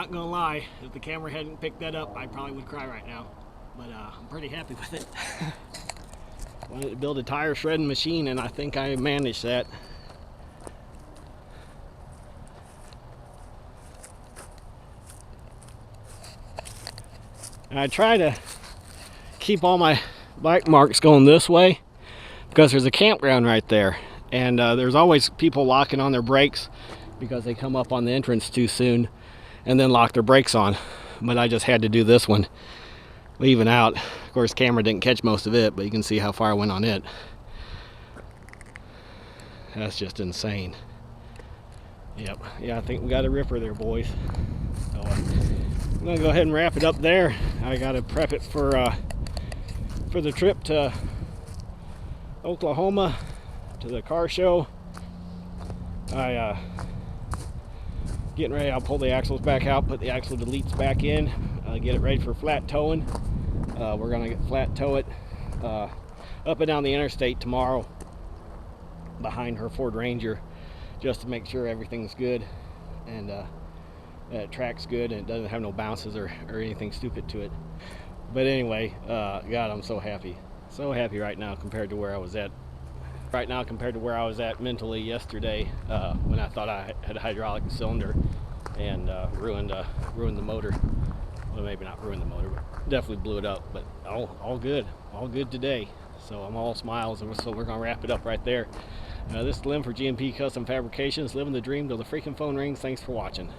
not gonna lie, if the camera hadn't picked that up, I probably would cry right now. But I'm pretty happy with it. Wanted to build a tire shredding machine, and I think I managed that. And I try to keep all my bike marks going this way because there's a campground right there, and there's always people locking on their brakes because they come up on the entrance too soon and then lock their brakes on. But I just had to do this one, leaving out. Of course, camera didn't catch most of it, but you can see how far I went on it. That's just insane. Yep, yeah, I think we got a ripper there, boys. So I'm gonna go ahead and wrap it up there. I gotta prep it for the trip to Oklahoma to the car show. Getting ready. I'll pull the axles back out, put the axle deletes back in, get it ready for flat towing. We're gonna get flat tow it up and down the interstate tomorrow behind her Ford Ranger, just to make sure everything's good and it tracks good and it doesn't have no bounces or anything stupid to it. But anyway, God, I'm so happy right now compared to where I was at. Right now compared to where I was at mentally yesterday, when I thought I had a hydraulic cylinder and ruined the motor. Well, maybe not ruined the motor, but definitely blew it up. But all good today. So I'm all smiles, and so we're gonna wrap it up right there. This is Lim for G&P Custom Fabrications, living the dream till the freaking phone rings. Thanks for watching.